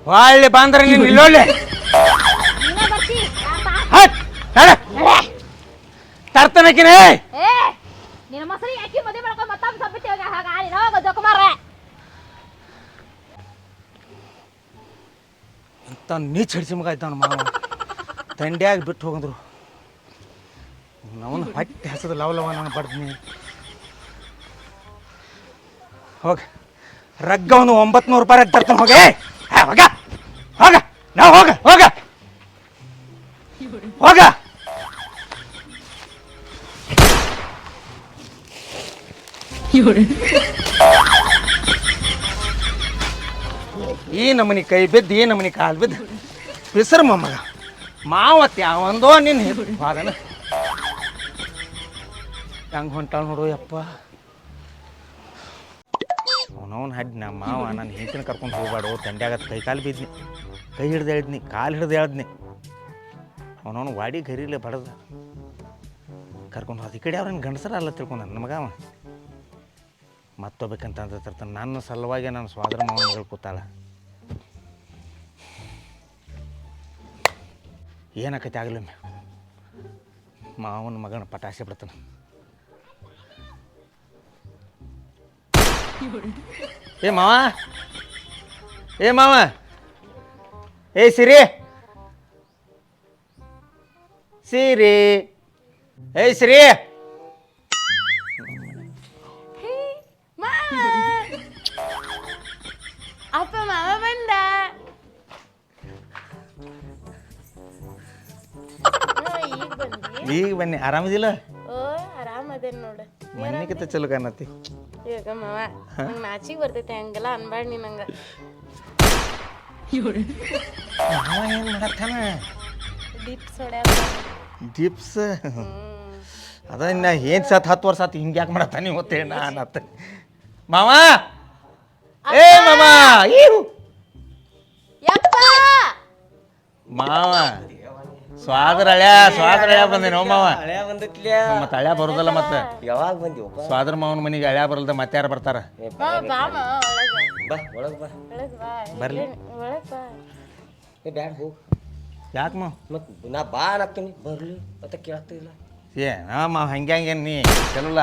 ಹೊಳ್ಳಿ ಬಂದ್ರೆ ನೀನು ಇಲ್ಲೊಳ್ಳೆ ತರ್ತನಕಿನೇ ನಿನ್ನ ಮಸರಿ ಯಾಕೆ ಮದುವೆ ಮಾಡ್ಕೊಂಡು ಮತ್ತೊಮ್ಮೆ ಸಬ್ಬಿಟ್ಟು ಹೋಗ ಜೋಕುಮಾರ ಇಂಥ ನೀಚ್ ಹಿಡಿಸಿ ಮಗ ಇದ್ದಾನ ಮಾವ ತಂಡ್ಯಾಗಿ ಬಿಟ್ಟು ಹೋಗಂದ್ರು ಅವನು ಹೊಟ್ಟೆ ಹಸದ ಲವ ನಾನು ಬಡ್ತೀನಿ ಹೋಗ ರಗ್ಗ ಒಂದು 900 ರೂಪಾಯಿ ರಗ್ ತರ್ತಾನೆ ಹೋಗಿ ಹೋಗ ಹೋಗ ನಾವು ಹೋಗ ಹೋಗ ಹೋಗ ಈ ನಮನಿ ಕೈ ಬಿದ್ದು ಈ ನಮನಿ ಕಾಲು ಬಿದ್ದು ಬಿಸರು ಮಗ ಮಾವತ್ತಿ ಒಂದೋ ನಿನ್ನ ಹಾಗನ ಹೆಂಗೆ ಹೊಂಟಾಳ ನೋಡು ಯಪ್ಪ ಅವನವನು ಹಡ್ಡಿ ನಮ್ಮ ಮಾವ ನಾನು ಹೆಂಡತಿನ ಕರ್ಕೊಂಡು ಹೋಗ್ಬಾಡು ತಂಡ್ಯಾಗತ್ತೆ ಕೈ ಕಾಲು ಬಿದ್ನಿ ಕೈ ಹಿಡ್ದು ಹೇಳಿದ್ನಿ ಕಾಲು ಹಿಡ್ದು ಹೇಳಿದ್ನಿ ಅವನವನು ವಾಡಿ ಗರಿಲೆ ಬಡದ ಕರ್ಕೊಂಡು ಹೋದ ಈ ಕಡೆ ಅವ್ರನ್ನ ಗಂಡಸರ ಅಲ್ಲ ತಿಳ್ಕೊಂಡ ನನ್ನ ಮಗ ಅವ ಮತ್ತೊಬ್ಬಬೇಕಂತ ಅಂತ ತರ್ತಾನೆ ನನ್ನ ಸಲುವಾಗಿ ನಾನು ಸ್ವಾದ್ರ ಮಾವನ ಮಗಳು ಕೂತಾಳ ಏನಾಕೈತಿ ಆಗಲೊಮ್ಮೆ ಮಾವನ ಮಗನ ಪಟಾಸೆ ಬಿಡ್ತಾನೆ ಏ ಮಾವ ಏ ಮಾವ ಏ ಸಿರಿ ಸಿರಿ ಏ ಸಿರಿ ಅಪ್ಪ ಮಾವ ಬಂದ ಈಗ ಬನ್ನಿ ಆರಾಮದಿಲ್ಲ ಓ ಆರಾಮದೇನ್ ನೋಡು ಮನ್ನಿಗಿಂತ ಚಲೋ ಕಾಣತಿ ಈಗ ಮಾವ ನಂಗೆ ನಾಚಿಗೆ ಬರ್ತೈತೆ ಹಂಗೆಲ್ಲ ಅನ್ಬೇಡ ನೀ ನಂಗೆ ಮಾವ ಏನು ಮಾಡತ್ತಾನ ಡಿಪ್ಸ್ ಹೊಡ್ಯಾಕ ಡಿಪ್ಸ್ ಅದ ಇನ್ನ ಏನು ಸತ್ 10 ವರ್ಷ ಆತು ಹಿಂಗೆ ಯಾಕೆ ಮಾಡತ್ತಾನೆ ಗೊತ್ತೇಳಿ ನಾನು ಅತ್ತ ಮಾವ ಏ ಮಾವ ಯಪ್ಪ ಮಾವ ಸ್ವಾದ್ರ ಹಳ್ಯಾ ಬಂದೇನೋ ಮಾವ ಮತ್ತೆ ಹಳ್ಯಾ ಬರೋದಲ್ಲ ಮತ್ತೆ ಯಾವಾಗ ಬಂದಿವಪ್ಪ ಸ್ವಾದ್ರ ಮಾವನ ಮನೆಗೆ ಹಳ್ಯಾ ಬರಲ್ದ ಮತ್ತೆ ಯಾರು ಬರ್ತಾರ ಬಾ ಮಾವ ಬಾ ಒಳಗೆ ಬಾ ಒಳಗೆ ಬಾ ಬರ್ಲಿ ಒಳಗೆ ಬಾ ಏ ಬ್ಯಾಡ ಹೋಗು ಯಾಕೆ ಮಾವ ಮತ್ತೆ ನಾ ಬಾ ಅನ್ನತ್ತೀನಿ ಬರ್ಲಿ ಮತ್ತೆ ಕೇಳ್ತಿಲ್ಲ ಏ ಮಾವ ಹಂಗೆ ನೀ ಚಲೋಲ್ಲ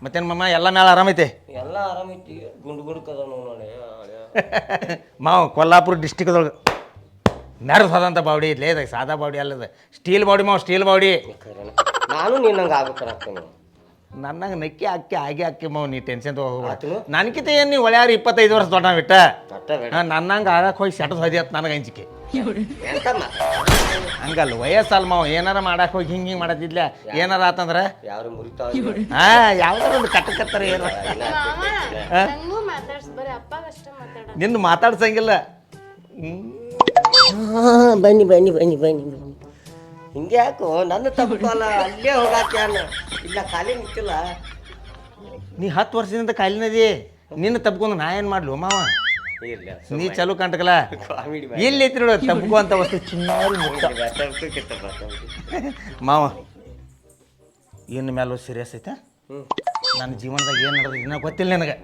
ಮತ್ತೇನು ಮಾಮ ಎಲ್ಲ ಮೇಲೆ ಆರಾಮೈತೆ ಎಲ್ಲ ಆರಾಮೈತಿ ಗುಂಡು ಕದ ನೋಡಿ ಮಾವ ಕೊಲ್ಲಾಪುರ ಡಿಸ್ಟಿಕ್ದೊಳಗೆ ನೆರಸದಂಥ ಬಾಡಿ ಇದ್ಲೇ ಇದೆ ಸಾದಾ ಬಾಡಿ ಅಲ್ಲದ ಸ್ಟೀಲ್ ಬಾಡಿ ಮಾವ ಸ್ಟೀಲ್ ಬಾಡಿ ನಾನು ನಿನ್ನಂಗೆ ಆಗ್ಬೇಕಂತೀನಿ ನನ್ನಂಗೆ ನಕ್ಕಿ ಹಾಕಿ ಮಾವ ನೀ ಟೆನ್ಷನ್ ತಗೋ ನನ್ಕಿತ ಏನು ನೀವು ಒಳ್ಳೆಯಾರ 25 ವರ್ಷ ದೊಡ್ಡ ಬಿಟ್ಟ ನನ್ನಂಗೆ ಆಗಕ್ಕೆ ಹೋಗಿ ಸೆಟದ್ ಹೊದಿ ಅತ್ ನನಗೆ ಹಂಚಿಕೆ ಹಂಗಲ್ಲ ವಯಸ್ಸಲ್ಲ ಮಾವ ಏನಾರ ಮಾಡಕ್ಕೆ ಹೋಗಿ ಹಿಂಗೆ ಮಾಡತ್ತಿದ್ಲ ಏನಾರ ಆತಂದ್ರೆ ಯಾರು ಮುರಿತಾವ ಯಾವ್ದಾರ ಒಂದು ಕಟ್ಟಕತ್ತಾರ ಏನಾರ ನಂಗೂ ಮಾತಾಡ್ಸ್ ಬರೀ ಅಪ್ಪಗಷ್ಟೇ ಮಾತಾಡ ನಿಂದು ಮಾತಾಡ್ಸಂಗಿಲ್ಲ ಬನ್ನಿ ಹಿಂಗೆ ಯಾಕೋ ನನ್ನ ತಪ್ಪಲ್ಲ ಅಲ್ಲೇ ಹೋಗಾಕ್ಯ ಇಲ್ಲ ಖಾಲಿ ನಿಂತಿಲ್ಲ ನೀ 10 ವರ್ಷದಿಂದ ಕಾಲಿನದಿ ನಿನ್ನ ತಪ್ಕೊಂಡು ನಾ ಏನು ಮಾಡ್ಲು ಮಾವ ಇಲ್ಲ ನೀ ಚಲೋ ಕಂಟಕಲ್ಲ ಇಲ್ಲಿ ಐತಿ ನೋಡು ತಪ್ಪು ಅಂತ ವಸ್ತು ಚಿನ್ನಾರಿ ಮಾವ ಇನ್ನು ಮೇಲೆ ಸೀರಿಯಸ್ ಐತೆ ನನ್ನ ಜೀವನದಾಗ ಏನು ನಡೆದ ಇನ್ನೂ ಗೊತ್ತಿಲ್ಲ ನನಗೆ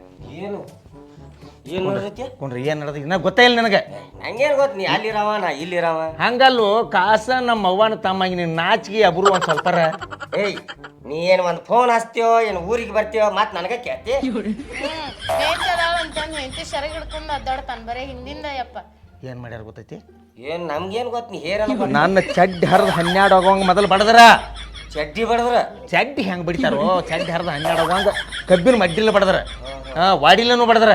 ಏನು ನೋಡೈತಿ ಕೊಂಡ್ರಿ ಏನು ನಡೆದ ಇನ್ನೂ ಗೊತ್ತೇ ಇಲ್ಲ ನನಗೆ ಹಂಗೇನು ಗೊತ್ತು ನೀ ಅಲ್ಲಿರವ ನಾ ಇಲ್ಲಿರವ ಹಂಗಲ್ಲು ಕಾಸ ನಮ್ಮ ಅವ್ವನ ತಮ್ಮಾಗಿ ನೀನು ನಾಚಿಗೆ ಅಬ್ರು ಒಂದು ಸ್ವಲ್ಪರ ಏಯ್ ನೀ ಏನು ಒಂದು ಫೋನ್ ಹಚ್ತೀಯೋ ಏನು ಊರಿಗೆ ಬರ್ತೀಯೋ ಮತ್ತೆ ನನಗೆ ಕೇಳ್ತಿ ಅಂತಂದು ಹೆಂಡತಿ ಸೆರಗ್ ಹಿಡ್ಕೊಂಡು ಅದ್ದಾಡ್ತಾನ ಬರೀ ಹಿಂದಿಂದ ಯಪ್ಪ ಏನು ಮಾಡ್ಯಾರ ಗೊತ್ತೈತಿ ಏನು ನಮ್ಗೇನು ಗೊತ್ತು ನೀ ಹೇರಲ್ಲ ನನ್ನ ಚಡ್ಡಿ ಹರಿದು 12 ಆಗೋಂಗೆ ಮೊದಲು ಬಡದ್ರ ಚಡ್ಡಿ ಬಡದ್ರ ಚಡ್ಡಿ ಹೆಂಗೆ ಬಿಡ್ತಾರೋ ಚಡ್ಡಿ ಹರಿದು 12 ಆಗೋಂಗೆ ಕಬ್ಬಿನ ಮಡ್ಡಿಲ್ಲ ಬಡದ್ರ ವಾಡಿಲೂ ಬಡದ್ರ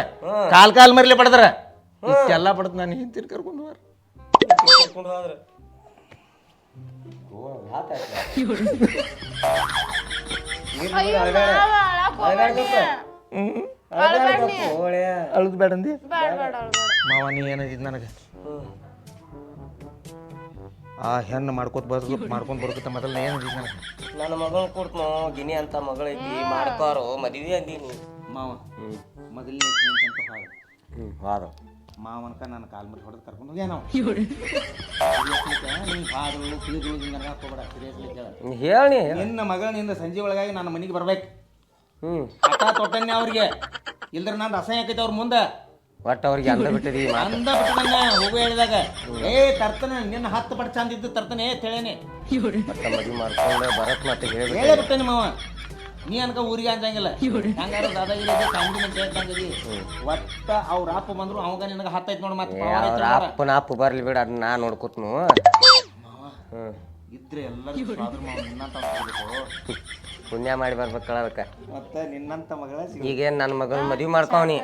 ಕಾಲ್ ಮರಿಲಿ ಬಡದ್ರ ಇಷ್ಟೆಲ್ಲ ಬಡದ್ ನಾನು ಹಿಂತಿರ್ ಕರ್ಕೊಂಡು ಹೋದ್ರೆ ಅಳುದು ಬೇಡ ಅಂದಿ ಮಾವ ನೀ ಏನಂದಿದ್ ನನಗೆ ಆ ಹೆಣ್ಣು ಮಾಡ್ಕೊಂಡ್ ಬರೋದಕ್ಕೆ ಮೊದಲು ಏನಂದಿದ್ ನನಗೆ ನನ್ನ ಮಗಳನ್ನ ಕೊಡ್ತನೋ ಗಿನಿ ಅಂತ ಮಗಳೈತಿ ಮಾಡ್ತಾರೋ ಮದುವೆ ಅಂದೀನಿ ಮಾವ ಮೊದಲನೇ ಹಾದ ಮಾವನಕ ನನ್ನ ಕಾಲ್ ಮರಿ ಹೊಡೆದು ಕರ್ಕೊಂಡು ಹೋಗ್ಯ ನಾವು ಹೇಳಿ ನಿನ್ನ ಮಗಳಿಂದ ಸಂಜೆ ಒಳಗಾಗಿ ನನ್ನ ಮನೆಗೆ ಬರ್ಬೇಕು ಹಠ ತೊಟ್ಟನ್ನೇ ಅವ್ರಿಗೆ ಇಲ್ದ್ರ ನಂದು ಅಸಹ್ಯ ಆಕೈತೆ ಅವ್ರ ಮುಂದೆ ಒಟ್ಟು ಅವ್ರಿಗೆ ಅಂದ ಬಿಟ್ಟದಿ ಅಂದ ಬಿಟ್ಟದನ್ನ ಹೋಗು ಹೇಳಿದಾಗ ತರ್ತಾನೆ ನಿನ್ನ 10 ಪಟ್ ಚಂದ ಇದ್ದು ತರ್ತಾನೆ ತೇಳೇನೆ ಮತ್ತೆ ಮದುವೆ ಮಾಡ್ಕೊಂಡು ಬರತ್ ಮತ್ತೆ ಹೇಳೇ ಬಿಟ್ಟೆ ನಿಮ್ಮವ ನೀ ಅನ್ಕ ಊರಿಗೆ ಅಂಜಂಗಿಲ್ಲ ಹಂಗಾರ ದಾದಾಗಿರಿ ತಂಗಿ ಅಂತ ಹೇಳ್ತಂಗದಿ ಒಟ್ಟ ಅವ್ರ ಅಪ್ಪ ಬಂದ್ರು ಅವಾಗ ನಿನಗೆ 10 ಐತ್ ನೋಡು ಮತ್ತೆ ಅವ್ರ ಅಪ್ಪನ ಅಪ್ಪ ಬರ್ಲಿ ಬಿಡ ಅದನ್ನ ನಾ ನೋಡ್ಕೊತ್ನು ಇದ್ರೆ ಎಲ್ಲರೂ ಸ್ವಾದ್ರ ಮಾವ ನಿನ್ನಂತ ಪುಣ್ಯ ಮಾಡಿ ಬರ್ಬೇಕಲ್ಲ ಅದಕ್ಕೆ ಮತ್ತೆ ನಿನ್ನಂತ ಮಗಳ ಈಗೇನು ನನ್ನ ಮಗನ ಮದುವೆ ಮಾಡ್ಕೊವನಿ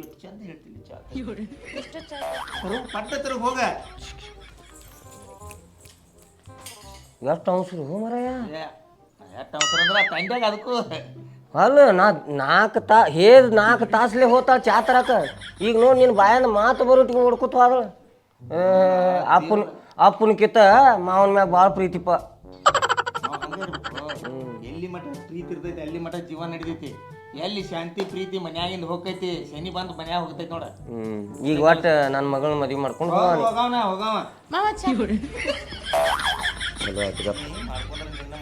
ಎಷ್ಟು ಚಂದ ಹೇಳ್ತೀನಿ ಎಷ್ಟು ಪಟ್ಟತ್ರ ಹೋಗ ಎಷ್ಟು ಅವಸರು ಮರಯ್ಯ ಎಷ್ಟು ಅವಸರ ಅಂದ್ರೆ ತಂಡ್ಯಾಗ ಅದಕ್ಕೂ ಅಲ್ಲ ನಾಲ್ಕು ತಾಸ್ಲೆ ಹೋತಾಳ ಚಾ ತರಕ ಈಗ ನೋಡಿ ನಿನ್ನ ಬಾಯನ್ನ ಮಾತು ಬರೋಟಿಗೆ ಹೊಡ್ಕೊತ ಹೋದಳು ಅಪ್ಪನಕಿತ್ತ ಮಾವನ ಮ್ಯಾಗ ಭಾಳ ಪ್ರೀತಿಪ್ಪ ಎಲ್ಲಿ ಮಠ ಪ್ರೀತಿ ಇರ್ತೈತಿ ಅಲ್ಲಿ ಮಠ ಜೀವನ ನಡಿತೈತಿ ಎಲ್ಲಿ ಶಾಂತಿ ಪ್ರೀತಿ ಮನ್ಯಾಗಿಂದ ಹೋಗೈತಿ ಶನಿ ಬಂದು ಮನ್ಯಾಗ ಹೋಗ್ತೈತಿ ನೋಡ ಈಗ ಒಟ್ಟು ನನ್ನ ಮಗಳನ್ನ ಮದುವೆ ಮಾಡ್ಕೊಂಡು ಹೋಗವ ಮಾವ ಚಲೋ ಆಯ್ತು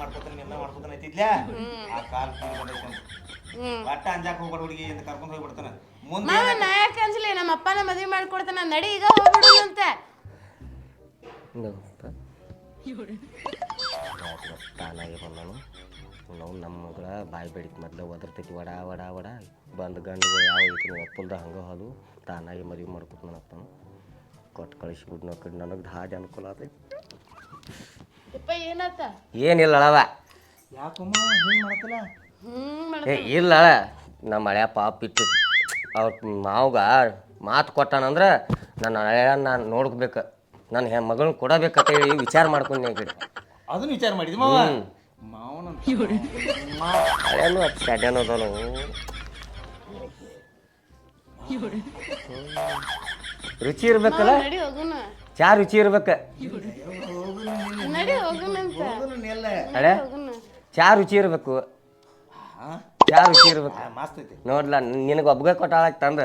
ಮಾಡ್ಕೊತಾನೆ ಐತಿದ್ಲ ಆ ಕಾಲ್ ಒಟ್ಟ ಅಂಜಾಕ್ ಹೋಗ್ಬೇಡ ಹುಡುಗಿ ಅಂತ ಕರ್ಕೊಂಡು ಹೋಗ್ಬಿಡ್ತಾನ ಮುಂದೆ ಮಾವ ನಾ ಯಾಕೆ ಅನ್ಸಲಿ ನಮ್ಮ ಅಪ್ಪನ ಮದುವೆ ಮಾಡ್ಕೊಡ್ತಾನ ನಡಿ ಈಗ ಹೋಗ್ಬಿಡೋಣಂತ ತಾನಾಗೆ ಬಂದನು ನಾವು ನಮ್ಮ ಮಗಳ ಬಾಯಿ ಬೆಳಿತು ಮೊದಲು ಒದರ್ತೈತಿ ವಡ ವಡ ವಡ ಬಂದು ಗಂಡುಗಳು ಯಾವ ಐತಿ ಒಪ್ಪಲ್ದ ಹಂಗೆ ಹೋದು ತಾನಾಗಿ ಮದುವೆ ಮಾಡ್ಕೊತ ನನ್ನಪ್ಪನು ಕೊಟ್ಟು ಕಳಿಸ್ಬಿಡ್ನು ಕಡೆ ನನಗೆ ಧಾಜ್ ಅನುಕೂಲ ಆತೈತಿ ಏನಾತ ಏನಿಲ್ಲ ಅಳವ ಯಾಕಮ್ಮ ಹಿಂಗೆ ಮಾಡ್ತಲ್ಲ ಇಲ್ಲ ನಮ್ಮ ಹಳೆಯ ಪಾಪ ಇಟ್ಟು ಅವ್ರ ಮಾವ್ಗ ಮಾತು ಕೊಟ್ಟಾನಂದ್ರೆ ನನ್ನ ಹಳೆಯ ನಾನು ನೋಡ್ಬೇಕು ನನ್ನ ಮಗಳನ್ನ ಕೊಡಬೇಕಂತ ಹೇಳಿ ವಿಚಾರ ಮಾಡ್ಕೊಂಡೆ ಕಡೆ ಅದನ್ನ ವಿಚಾರ ಮಾಡಿದ್ವಿ ಮಾವ ಮಾವನ ಹಳೆಯನು ಅದು ಸ್ಯಾಡ್ಯಾನು ಅದಾನು ರುಚಿ ಇರ್ಬೇಕಲ್ಲ ಚಾ ರುಚಿ ಇರ್ಬೇಕ ಹಳೆ ಚಾ ರುಚಿ ಇರ್ಬೇಕು ಚಾ ರುಚಿ ಇರ್ಬೇಕು ಮಸ್ತ್ ಐತಿ ನೋಡ್ಲ ನಿನಗೆ ಒಬ್ಬಗ ಕೊಟ್ಟಾಳಕ್ ತಂದ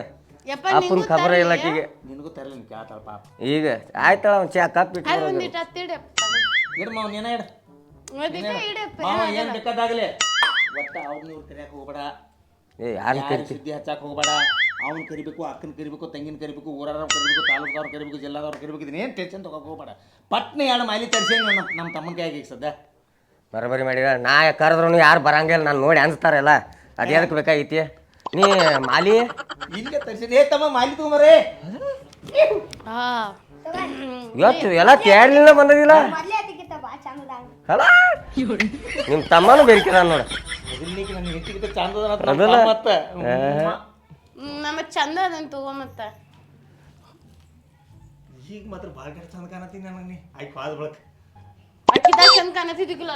ಅಪ್ಪನ ಖಬರ ಇಲ್ಲ ಆಕಿಗೆ ನಿನಗೂ ತರಲಿ ಕೇಳ್ತಾಳ ಪಾಪ ಈಗ ಆಯ್ತಳ ಒಂದು ಚಾ ಕಪ್ ಇಟ್ಟು ಇಡ್ ಮಾವ ನೀನ ಇಡ ಮಾವ ಏನು ಬೇಕಾದಾಗಲಿ ಒಟ್ಟ ಅವ್ನ ಇವ್ರು ಕರಿಯಾಕ ಹೋಗ್ಬೇಡ ಯಾರು ಸುದ್ದಿ ಹಚ್ಚಾಕ ಹೋಗ್ಬೇಡ ಅವ್ನ ಕರಿಬೇಕು ಅಕ್ಕನ ಕರಿಬೇಕು ತಂಗಿನ ಕರಿಬೇಕು ಊರಾರ ಕರಿಬೇಕು ತಾಲೂಕದವ್ರು ಕರಿಬೇಕು ಜಿಲ್ಲಾದವ್ರು ಕರಿಬೇಕು ಇದನ್ನೇನು ಟೆನ್ಷನ್ ತಗೋಕೆ ಹೋಗ್ಬೇಡ ಪಟ್ನೆ ಎರಡು ಮೈಲಿ ತರಿಸಿ ನಮ್ಮ ತಮ್ಮನ ಕೈಯಾಗ ಈಗ ಸದ್ಯ ಬರೋಬ್ಬರಿ ಮಾಡಿದ ನಾ ಕರೆದ್ರು ಯಾರು ಬರಂಗಿಲ್ಲ ನಾನು ನೋಡಿ ಅನ್ಸ್ತಾರಲ್ಲ ಅದೇದಕ್ಕೆ ಬೇಕಾಗೈತಿ ನೀ ಮಾಲಿ ಇಲ್ಲೇ ತರಿಸಿ ತಮ್ಮ ಮಾಲಿ ತಗೊಂಬರೇ ಇವತ್ತು ಎಲ್ಲ ತಯಾರಿಲಿಂದ ಬಂದದಿಲ್ಲ ಅಲ್ಲ ನಿಮ್ಮ ತಮ್ಮನೂ ಬೇರಿಕೆದ ನೋಡ ನಮ್ಮ ಚಂದ ಅದನ್ನ ತಗೋ ಮತ್ತ ಈಗ ಮಾತ್ರ ಭಾಳ ಚಂದ ಕಾಣತ್ತೀನಿ ನನಗೆ ಆಯ್ತು ಪಾದ ಬಳಕ ಅಕ್ಕಿದಾಗ ಚಂದ ಕಾಣತಿದ್ದಿಲ್ಲ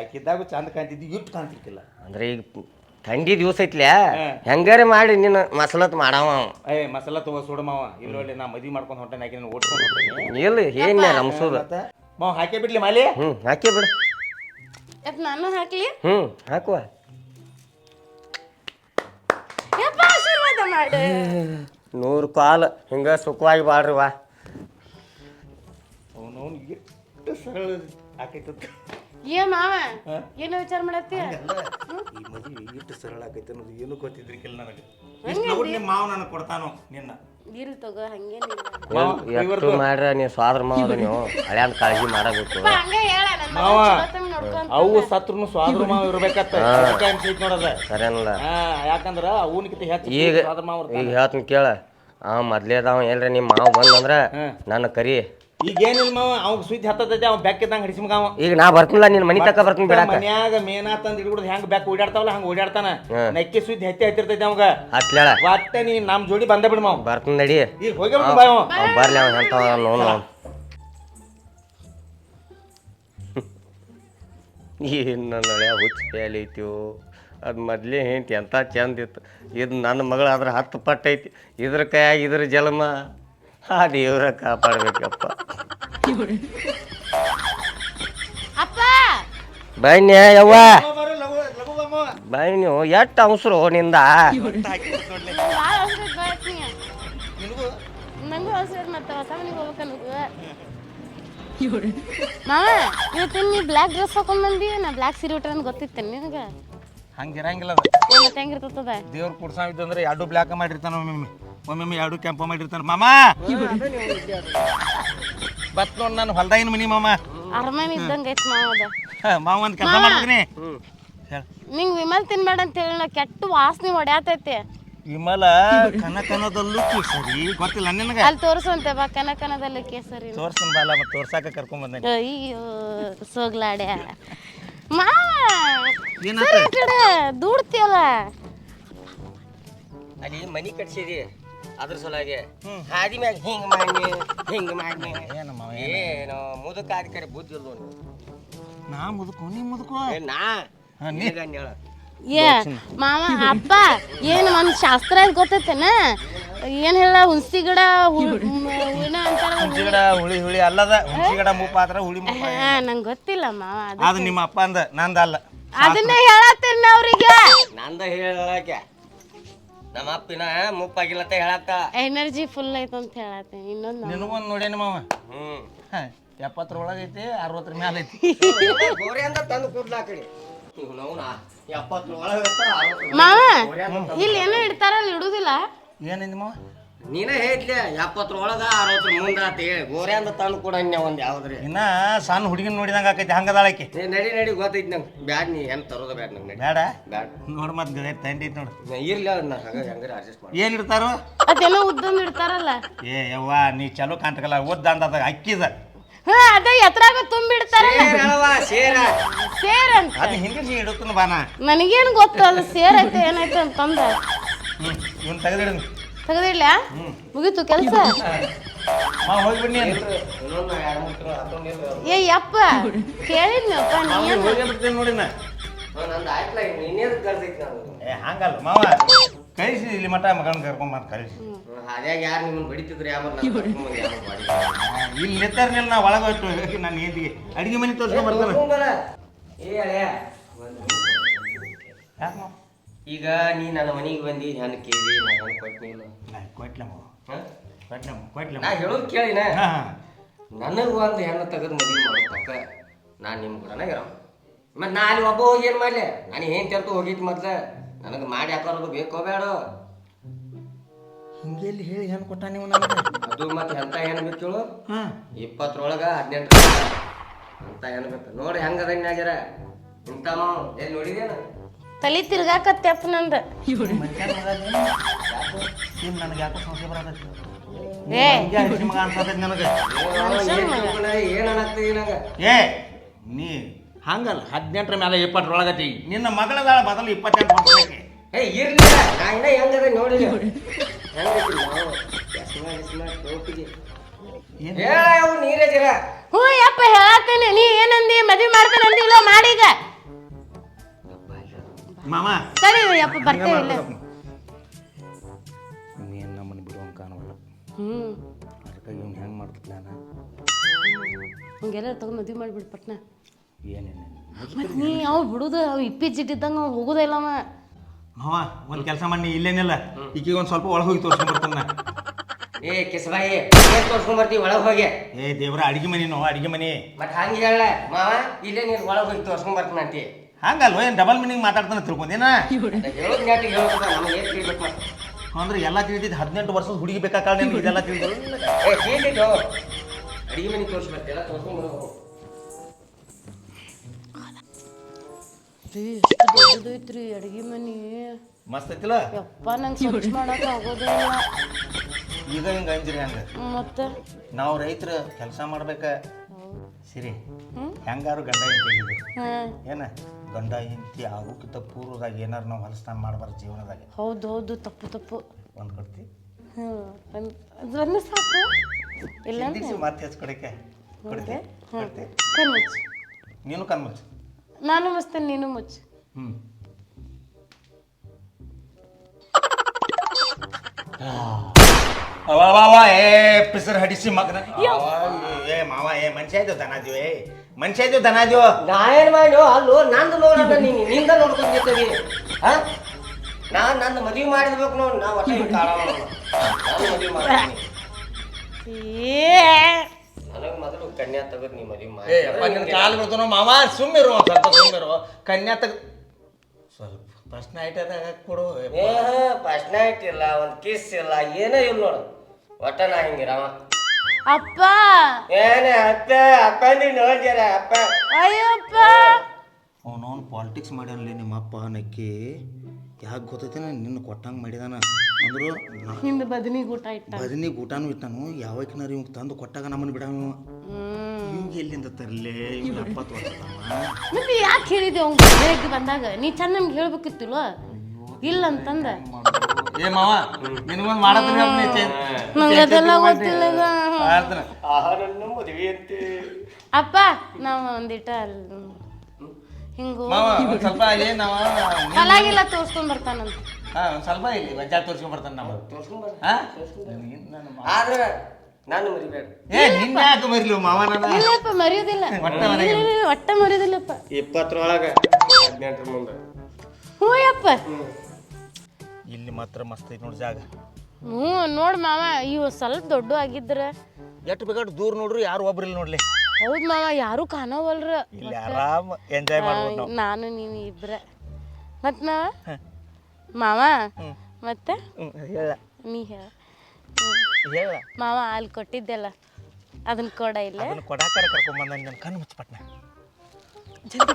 ಅಕ್ಕಿದ್ದಾಗ ಚಂದ ಕಾಣ್ತಿದ್ದಿ ಇಟ್ಟು ಕಾಣ್ತಿರ್ತಿಲ್ಲ ಅಂದ್ರೆ ಈಗ ಥಂಡಿ ದಿವಸ ಐತ್ಲ್ಯ ಹೆಂಗಾರೆ ಮಾಡಿ ನಿನ್ನ ಮಸಲತ್ ಮಾಡವ ಮಸಾಲ ತಗೋ ಸುಡಮವ ಇಲ್ಲಿ ಒಳ್ಳೆ ನಾ ಮದ್ವಿ ಮಾಡ್ಕೊಂಡು ಹೊಂಟೇನೆ ಹಾಕಿ ಓಡ್ಕೊಂಡು ಹೊಂಟೇನೆ ಇಲ್ಲ ಏನ್ ನಮ್ಸೋದು ಮಾವ ಹಾಕೇ ಬಿಡ್ಲಿ ಮಾಲಿ ಹಾಕಿ ಬಿಡು ನಾನು ಹಾಕ್ಲಿ ಹಾಕುವ ಆಶೀರ್ವಾದ ಮಾಡು 100 ಕಾಲು ಹಿಂಗ ಸುಖವಾಗಿ ಬಾಳ್ರಿ ವಾ ಅವನು ಎಷ್ಟು ಸರಳ ಆಕೈತ ಮಾವ ಏನು ವಿಚಾರ ಮಾಡತ್ತಿ ಈ ಮದುವೆ ಎಷ್ಟು ಸರಳ ಆಕೈತೆ ಅನ್ನೋದು ಏನು ಗೊತ್ತಿದ್ರಿಕಿಲ್ಲ ನನಗೆ ನಿಮ್ಮ ಮಾವ ನನಗೆ ಕೊಡ್ತಾನೋ ನಿನ್ನ ಇಲ್ ತಗೋ ಹಂಗೇನಿಲ್ಲ ಎಷ್ಟು ಮಾಡ್ರ ನೀವು ಸ್ವಾದ್ರ ಮಾವ ನೀವು ಹಳ್ಯಾನ್ ಕಾಳಜಿ ಮಾಡಬೇಕು ಮಾವ ಅವು ಸತ್ರುನು ಸ್ವಾದ್ರ ಮಾವ ಇರ್ಬೇಕತ್ತ ನೋಡದ ಸರಿಯಲ್ಲ ಯಾಕಂದ್ರ ಅವನಿಗಿಂತ ಹೆಚ್ಚು ಈಗ ಸ್ವಾದ್ರ ಮಾವ ಈಗ ಹೇಳ್ತೀನಿ ಕೇಳ ಮೊದ್ಲೇದವ ಏನ್ರ ನಿಮ್ಮ ಮಾವ ಬಂದಂದ್ರ ನನ್ನ ಕರಿ ಈಗ ಏನಿಲ್ಲ ಮಾವ ಅವ್ ಸುದ್ದಿ ಹತ್ತೈತಿ ಅವ್ ಬೆಕ್ಕಿದ್ದಂಗ ಹಿಡಿಸ್ಮಗ ಅವ ಈಗ ನಾ ಬರ್ತಿಲ್ಲ ನಿನ್ನ ಮನಿ ತಕ ಬರ್ತೀನಿ ಬಿಡಾಕ ಮನ್ಯಾಗ ಮೇನಾ ತಂದ್ ಹಿಡ್ಬಿಡ್ ಹೆಂಗ್ ಬೆಕ್ ಓಡಾಡ್ತಾವಲ್ಲ ಹಂಗ ಓಡಾಡ್ತಾನ ನೆಕ್ಕಿ ಸುದ್ದಿ ಹತ್ತಿರ್ತೈತಿ ಅವಂಗ ಹತ್ಲೇಳ ಮತ್ತೆ ನೀ ನಮ್ ಜೋಡಿ ಬಂದ ಬಿಡ್ ಮಾವ ಬರ್ತೀನಿ ನಡಿ ಈಗ ಹೋಗಿ ಬಾಯ್ ಬರ್ಲಿ ಅವ ಎಂತ ನೋನು ಏನು ನನ್ನ ಹಳೆ ಹುಚ್ಚ ಐತಿಯೋ ಅದು ಮೊದಲೇ ಹೆಂಡ್ತಿ ಎಂಥ ಚಂದ ಇತ್ತು ಇದು ನನ್ನ ಮಗಳಾದ್ರೆ 10 ಪಟ್ಟು ಐತಿ ಇದ್ರ ಕೈಯಾಗ ಇದ್ರ ಜನ್ಮ ಆ ದೇವ್ರ ಕಾಪಾಡ್ಬೇಕಪ್ಪ ಬನ್ನಿ ಯವ್ವ ಬನ್ನಿ ಎಷ್ಟು ಅವಸರು ನಿಂದ ಮಾವ ಇವತ್ತು ನೀ ಬ್ಲ್ಯಾಕ್ ಡ್ರೆಸ್ ಹಾಕೊಂಡ್ ಬಂದಿ ನಾ ಬ್ಲ್ಯಾಕ್ ಸೀರೆ ಉಟ್ರ ಗೊತ್ತಿತ್ತೇನೆ ನಿನಗೆ ಹಂಗೆ ಇರಂಗಿಲ್ಲ ಅದು. ಮತ್ತೆ ಹೆಂಗಿರ್ತದ? ದೇವ್ರು ಕುಡ್ಸಾವಿದ್ದು ಅಂದ್ರೆ ಎರಡು ಬ್ಲ್ಯಾಕ್ ಮಾಡಿರ್ತಾನ ಒಮ್ಮೊಮ್ಮೆ ಎರಡು ಕೆಂಪ ಮಾಡಿರ್ತಾನ. ಮಾಮ ಬತ್ ನೋಡ್ ನಾನು ಹೊಲ್ದಾಗಿನ ಮನಿ ಮಾಮ. ಅರಮನೆ ಇದ್ದಂಗ ಐತ್ ಮಾವ ಅದ. ಮಾವ ಒಂದು ಕೆಲಸ ಮಾಡ್ತೀನಿ. ನಿಂಗ್ ವಿಮಲ್ ತಿನ್ಬೇಡ ಅಂತ ಹೇಳಿ ಕೆಟ್ಟ ವಾಸನೆ ಹೊಡ್ಯಾತೈತಿ. ವಿಮಲ ಕನಕನದಲ್ಲೂ ಕೇಸರಿ ಗೊತ್ತಿಲ್ಲ ನಿನಗೆ? ಅಲ್ಲಿ ತೋರ್ಸಂತೆ ಬಾ, ಕನಕನದಲ್ಲಿ ಕೇಸರಿ. ತೋರ್ಸನ್ ಬಾಲ ಮತ್ತೆ ತೋರ್ಸಾಕ ಕರ್ಕೊಂಡ್ ಬಂದೆ. ಅಯ್ಯೋ ಸೋಗ್ಲಾಡ್ಯ ಮಾವ, ಏನಾತ? ದೂಡ್ತಿಯಲ್ಲ ಅಲ್ಲಿ ಮನಿ ಕಟ್ಸಿದಿ ಅದ್ರ ಸಲುವಾಗಿ ಹಾದಿ ಮ್ಯಾಗ ಹಿಂಗ್ ಮಾಡಿ ಏನಮ್ಮ ಏನೋ ಮುದುಕ ಆದ ಕರೆ ಬುದ್ಧಿ ಇಲ್ಲ ನಾ ಮುದುಕು ನೀ ಮುದುಕು ನಾ ಹೇಳ ಏ ಮಾವ ಅಪ್ಪ ಏನು ಒಂದು ಶಾಸ್ತ್ರ ಅಂತ ಗೊತ್ತೈತೇನ? ಏನ್ ಹೇಳ ಹುಣಸಿ ಗಿಡ ಹುಣಸಿ ಗಿಡ ಹುಳಿ ಹುಳಿ ಅಲ್ಲದ. ಹುಣಸಿ ಗಿಡ ಮೂಪ ಆದ್ರ ಹುಳಿ ಮೂಪ. ನಂಗೆ ಗೊತ್ತಿಲ್ಲ ಮಾವ. ಅದು ನಿಮ್ಮ ಅಪ್ಪ ಅಂದ, ನಂದ ಅಲ್ಲ. ಅದನ್ನ ಹೇಳತ್ತೇನೆ ಅವ್ರಿಗೆ. ನಂದ ಹೇಳಕ್ಕೆ ನಮ್ಮ ಅಪ್ಪಿನ ಮುಪ್ಪಾಗಿಲ್ಲತ್ತ ಹೇಳತ್ತ. ಎನರ್ಜಿ ಫುಲ್ ಐತೆ ಅಂತ ಹೇಳತ್ತೇನೆ. ಇನ್ನೊಂದು ನಿನಗೊಂದು ನೋಡೇನಿ ಮಾವ. 70 ಒಳಗೈತಿ, 60 ಮ್ಯಾಲ ಐತಿ. ಗೋರಿ ಅಂತ ತಂದು ಕೂಡ್ಲಾ ಕಡೆ ಮಾವ ಇಲ್ಲಿ ಏನೋ ಇಡ್ತಾರಲ್ಲ, ಇಡುದಿಲ್ಲ. ಏನಿಂದ ಮಾವ? ನೀನೇ ಹೇಳ್ಲಿ 70 ಒಳಗ 60 ಮುಂದ ಅಂತ ಹೇಳಿ ಗೋರಿ ಅಂತ ತಂದು ಕೂಡ ಒಂದ್ ಯಾವ್ದ್ರಿ. ಇನ್ನ ಸಣ್ಣ ಹುಡುಗಿನ ನೋಡಿದಂಗ ಆಕೈತಿ ಹಂಗದಾಳಕಿ. ನಡಿ ಗೊತ್ತೈತಿ ನಂಗೆ. ಬ್ಯಾಡ್ ನೀ ಏನ್ ತರೋದ ಬ್ಯಾಡ್ ನಂಗೆ. ಬೇಡ ಬ್ಯಾಡ್ ನೋಡ್ ಮತ್ ತಂಡಿ ಐತಿ ನೋಡು. ಇರ್ಲಿ ಹಂಗಾರೆ ಅಡ್ಜಸ್ಟ್ ಮಾಡಿ. ಏನ್ ಇಡ್ತಾರೋ? ಅದೇನೋ ಉದ್ದೊಂದು ಇಡ್ತಾರಲ್ಲ. ಏ ಯವ್ವ ನೀ ಚಲೋ ಕಾಣ್ತಕಲ್ಲ, ಓದ್ದ ಅಂದ ಅಕ್ಕಿದ. ಹಾ ಅದ ಎತ್ರಾಗ ತುಂಬಿಡ್ತಾರಲ್ಲ ಸೇರಂತ. ಅದು ಹಿಂದಿ ಇಡುತ್ತನ ಬಾನ. ನನಗೇನು ಗೊತ್ತು ಅದು ಸೇರ್ ಐತೆ ಏನೈತೆ ಅಂತಂದ. ಇವನ್ ತೆಗೆದಿಡ. ತೆಗೆದಿಡ್ಲ? ಮುಗೀತು ಕೆಲಸ. ಹೋಗ್ಬಿಡ್ನಿ ಏ ಯಪ್ಪ ಕೇಳಿದ್ನಪ್ಪ ನೀನು. ನೋಡಿ ಹಂಗಲ್ಲ ಮಾವ, ಕಳಿಸಿ ಇಲ್ಲಿ ಮಠ ಮಗನ ಕರ್ಕೊಂಡ್ ಕಳಿಸಿ. ಅದ್ಯಾಗ ಯಾರು ನಿಮ್ಮನ್ನ ಬಡಿತಿದ್ರಿ ಇಲ್ಲಿ ನಿಂತಾರ್ನಿಲ್ಲ, ನಾ ಒಳಗೆ ಹೋಯ್ತು ನನ್ನ ಹೆಂಡತಿಗೆ ಅಡಿಗೆ ಮನೆ ತೋರ್ಸ್ಕೊಂಡ್ ಬರ್ತಾನೆ. ಈಗ ನೀ ನನ್ನ ಮನೆಗೆ ಬಂದಿ ಹೆಣ್ಣು ಕೇಳಿ ನಾನು ಕೊಟ್ಟಿಲ್ಲ. ಕೊಟ್ಲ ನಾ ಹೇಳೋದು ಕೇಳಿನ. ನನಗೆ ಒಂದು ಹೆಣ್ಣು ತೆಗೆದು ಮದುವೆ ಮಾಡತಕ್ಕ ನಾನು ನಿಮ್ಮ ಕೂಡ ಇರೋ. ಮತ್ತೆ ನಾ ಅಲ್ಲಿ ಒಬ್ಬ ಹೋಗಿ ಏನು ಮಾಡಲಿ? ನಾನು ಏನು ತೆರ್ತು ಹೋಗಿತ್ತು ಮೊದ್ಲು. ನನಗೆ ಮಾಡಿ ಹಾಕೋದು ಬೇಕೋ ಬೇಡ? ಹಿಂಗೆಲ್ಲಿ ಹೇಳಿ ಹೆಣ್ಣು ಕೊಟ್ಟ ನೀವು ನನಗೆ? ಅದು ಮತ್ತೆ ಎಂತ ಹೆಣ್ಣು ಬೇಕು ಹೇಳು? 20 18 ಅಂತ ಹೆಣ್ಣು ಬೇಕು ನೋಡಿ. ಹೆಂಗದ ಇನ್ನಾಗ್ಯಾರ ಇಂಥ ಎಲ್ಲಿ ನೋಡಿದೇನ? ತಲೆ ತಿರ್ಗಾಕತ್ತಪ್ಪ ನಂದು. ನನಗೆ ಯಾಕೋ ಸಂಶಯ ಬರತೈತಿ. ಮಗ ಅನ್ಸತೈತಿ ನನಗೆ. ಏನ್ ಅನ್ನತ್ತೀವಿ ನಂಗೆ? ಏ ನೀ ಹಂಗಲ್ಲ, 18 ಮೇಲೆ 20 ಒಳಗತಿ. ನಿನ್ನ ಮಗಳದಾಳ ಬದಲು 28 ವರ್ಷಕ್ಕೆ. ಏ ಇರ್ಲಿ, ನಾ ಇನ್ನ ಹೆಂಗದ ನೋಡಿ. ನೀರೇ ಜರ. ಹ್ಞೂ ಯಪ್ಪ ಹೇಳತ್ತೇನೆ. ನೀ ಏನಂದಿ? ಮದ್ವೆ ಮಾಡ್ತೇನೆ ಅಂದಿಲ್ಲ, ಮಾಡೀಗ ಮಾಮ. ಸರಿ ಯಪ್ಪ ಬರ್ತೇವೆ. ಇಲ್ಲ ನೀನು ನಮ್ಮನ್ನು ಬಿಡುವಂಗೆ ಕಾಣವಲ್ಲ. ಅದಕ್ಕಾಗಿ ಇವ್ನು ಹೆಂಗೆ ಮಾಡ್ತಿದ್ದ ನಾನು? ಹಂಗೆಲ್ಲ ತಗೊಂಡು ಮದ್ವೆ ಮಾಡಿಬಿಡು ಪಟ್ನ. ಏನೇನು ನೀ ಅವ್ ಬಿಡುದು, ಅವ್ ಇಪ್ಪಿಚ್ಚಿಟ್ಟಿದ್ದಂಗೆ ಅವ್ ಹೋಗೋದೇ ಇಲ್ಲವ. ಮಾವ ಒಂದು ಕೆಲಸ ಮಾಡಿ, ಇಲ್ಲೇನಿಲ್ಲ ಈಗೀಗ ಒಂದು ಸ್ವಲ್ಪ ಒಳಗೆ ಹೋಗಿ ತೋರ್ಸ್ಕೊಂಡ್ಬರ್ತಾನ. ಏ ಕಿಸ್ಬಾಯಿ ಏನ್ ತೋರ್ಸ್ಕೊಂಡ್ ಬರ್ತೀವಿ ಒಳಗೆ ಹೋಗಿ? ಏ ದೇವ್ರ ಅಡಿಗೆ ಮನಿ ನೋ, ಅಡಿಗೆ ಮನಿ. ಮತ್ತೆ ಹಂಗೆ ಹೇಳ ಮಾವ, ಇಲ್ಲೇ ನೀನು ಒಳಗೆ ಹೋಗಿ ತೋರ್ಸ್ಕೊಂಡ್ ಬರ್ತೀನಿ ಅಂತಿ. ಹಂಗಲ್ವ? ಏನು ಡಬಲ್ ಮೀನಿಂಗ್ ಮಾತಾಡ್ತಾನೆ ತಿಳ್ಕೊಂಡೇನ? ಹೇಳೋದು ನ್ಯಾಟಿಗೆ ಹೇಳ್ಬೇಕ, ನಮ್ಗೆ ಏನು ತಿಳಿಬೇಕು ಮತ್ತೆ? ಅಂದ್ರೆ ಎಲ್ಲ ತಿಳಿದಿದ್ದು 18 ವರ್ಷದ ಹುಡುಗಿ ಬೇಕಾಗ ನಿಮ್ಗೆ ಇದೆಲ್ಲ ತಿಳಿದ್ರು. ಏ ತಿಳಿದಿದ್ದು ಅಡಿಗೆ ಮನೆ ತೋರ್ಸಿ ಬರ್ತೀಯಲ್ಲ, ತೋರ್ಸ್ಕೊಂಡ್ ಬರೋದು. ಎಷ್ಟು ದೊಡ್ಡದೈತ್ರಿ ಅಡಿಗೆ ಮನಿ. ಮಸ್ತ್ ಐತಿಲ್ಲ ಯಪ್ಪ, ನಂಗೆ ಸ್ವಚ್ಛ ಮಾಡಕ್ಕೆ ಆಗೋದಿಲ್ಲ. ಈಗ ಹಿಂಗೆ ಅಂಜಿರಿ ಹಂಗೆ. ಮತ್ತೆ ನಾವು ರೈತರು ಕೆಲಸ ಮಾಡ್ಬೇಕ. ಸಿರಿ ಹೆಂಗಾರು ಗಂಡ ಹೆಂಡತಿ ಏನ ಗಂಡ ಹೆಂಡತಿ ಆಗೋಕ್ಕಿಂತ ಪೂರ್ವದಾಗ ಏನಾರು ನಾವು ಹೊಲಸ್ತಾನ ಮಾಡಬಾರ್ದು ಜೀವನದಾಗ. ಹೌದು ಹೌದು, ತಪ್ಪು ತಪ್ಪು. ಒಂದು ಕೊಡ್ತಿ ಅದನ್ನು ಸಾಕು. ಇಲ್ಲ ಮತ್ತೆ ಹೆಚ್ಕೊಡಕ್ಕೆ ಕೊಡ್ತಿ ಕೊಡ್ತಿ. ಕಣ್ಮುಚ್ಚು. ನೀನು ಕಣ್ಮುಚ್ಚು. ನಾನು ಮಸ್ತೇನೆ, ನೀನು ಮುಚ್ಚು. ಏ ಪಿಸರ್ ಹಡಿಸಿ ಮಗನ. ಏ ಮಾವ, ಏ ಮನುಷ್ಯ ಇದ್ದೇವೆ ದನಾದ್ಯೋ. ಏ ಮನುಷ್ಯ ಇದ್ದೇವೆ ದನಾದ್ಯೋ. ನಾ ಏನು ಮಾಡಿ ಅಲ್ಲೋ ನಂದು ನೋಡೋಣ, ನೀನು ನಿಂದ ನೋಡ್ಕೊಂಡಿರ್ತೀವಿ. ನಾನು ನಂದು ಮದುವೆ ಮಾಡಿದ್ಬೇಕು ನೋಡಿ. ನಾವು ಒಟ್ಟೆ ಮದುವೆ ಮಾಡ್ತೀನಿ. ನನಗೆ ಮೊದಲು ಕನ್ಯಾ ತೆಗೆದು ನೀ ಮದುವೆ ಮಾಡಿ. ಕಾಲು ಬಿಡ್ತಾನೋ ಮಾವ, ಸುಮ್ಮಿರು, ಒಂದು ಸ್ವಲ್ಪ ಸುಮ್ಮಿರು. ಕನ್ಯಾ ತೆಗ್ ಸ್ವಲ್ಪ ಫಸ್ಟ್ ನೈಟದಾಗ ಕೊಡು. ಫಸ್ಟ್ ನೈಟ್ ಇಲ್ಲ, ಒಂದು ಕಿಸ್ ಇಲ್ಲ, ಏನೋ ಇಲ್ಲ ನೋಡು. ಒಟ್ಟ ನಾ ಹಿಂಗಿರವ. ಅಪ್ಪ ಏನೇ ಅಪ್ಪ ಅಪ್ಪಂದಿ ನೋಡ್ಯಾರ ಅಪ್ಪ. ಅಯ್ಯಪ್ಪ ಅವನವನು ಪಾಲಿಟಿಕ್ಸ್ ಮಾಡ್ಯಾನಲ್ಲಿ ನಿಮ್ಮ ಅಪ್ಪ ನಕ್ಕಿ. ಯಾಕೆ ಗೊತ್ತೈತೇನೆ ನಿನ್ನ ಕೊಟ್ಟಂಗೆ ಮಾಡಿದಾನ ಅಂದ್ರು. ಹಿಂದೆ ಬದನಿಗೆ ಊಟ ಇಟ್ಟ. ಬದನಿಗೆ ಊಟನೂ ಇಟ್ಟಾನು. ಯಾವಾಗಿನಾರ ಇವ್ ತಂದು ಕೊಟ್ಟಾಗ ನಮ್ಮನ್ನು ಬಿಡಾನು. ಇವ್ಗೆ ಎಲ್ಲಿಂದ ತರಲೇ ಇವ್ನ ಅಪ್ಪ ತೋರ್ಸತ್ತವ. ಮತ್ತೆ ಯಾಕೆ ಹೇಳಿದೆ ಅವ್ನು ಬೆಳಗ್ಗೆ ಬಂದಾಗ? ನೀ ಚೆನ್ನ ನಮ್ಗೆ ಹೇಳ್ಬೇಕಿತ್ತಿಲ್ವ? ಇಲ್ಲ ಅಂತಂದ. ಏ ಮಾವ ನಿನಗೊಂದು ಮಾಡತ್ತೀನಿ ನಂಗೆ ಅದೆಲ್ಲ ಗೊತ್ತಿಲ್ಲ. ನನ್ನ ಮದುವೆ ಅಂತೆ ಅಪ್ಪ ನಾವು ಒಂದಿಟ ಹಿಂಗು ಸ್ವಲ್ಪ ಅಲ್ಲಿ ನಾವು ಹೊಲಾಗಿಲ್ಲ ತೋರ್ಸ್ಕೊಂಡ್ ಬರ್ತಾನಂತ. ಸ್ವಲ್ಪ ಇಲ್ಲಿ ವಜ್ಜಾ ತೋರ್ಸ್ಕೊಂಡ್ ಬರ್ತಾನೆ ನಾವು. ಆದ್ರೆ ನಾನು ಮರಿಬೇಡ. ಏ ನಿನ್ನ ಯಾಕೆ ಮರಿಲು ಮಾವ? ಇಲ್ಲಪ್ಪ ಮರೆಯೋದಿಲ್ಲ, ಒಟ್ಟ ಮರೆಯೋದಿಲ್ಲಪ್ಪ. 20 18 ಮುಂದೆ. ಹ್ಞೂ ಅಪ್ಪ. ಇಲ್ಲಿ ಮಾತ್ರ ಮಸ್ತ್ ಐತಿ ನೋಡಿ ಜಾಗ. ಹ್ಞೂ ನೋಡ್ ಮಾವ, ಇವು ಸ್ವಲ್ಪ ದೊಡ್ಡ ಆಗಿದ್ರ ಎಷ್ಟು ಬೇಕಾದ್ರೆ ದೂರ ನೋಡ್ರಿ ಯಾರು ಒಬ್ರು ಇಲ್ಲಿ ನೋಡ್ಲಿ. ಹೌದ್ ಮಾವ, ಯಾರು ಕಾಣವಲ್ರ. ಇಲ್ಲಿ ಆರಾಮ್ ಎಂಜಾಯ್ ಮಾಡ್ಬೋದು ನಾವು. ನಾನು ನೀನು ಇಬ್ರ. ಮತ್ ಮಾವ ಮತ್ತೆ ಹೇಳ ನೀ ಹೇಳ. ಹೇಳ ಮಾವ ಅಲ್ಲಿ ಕೊಟ್ಟಿದ್ದೆಲ್ಲ ಅದನ್ನ ಕೊಡ ಇಲ್ಲ. ಅದನ್ನ ಕೊಡಾಕಾರ ಕರ್ಕೊಂಡ್ ಬಂದ ನನ್ನ ಕಣ್ಣು ಮುಚ್ಚಪಟ್ನ. ಜಲ್ದಿ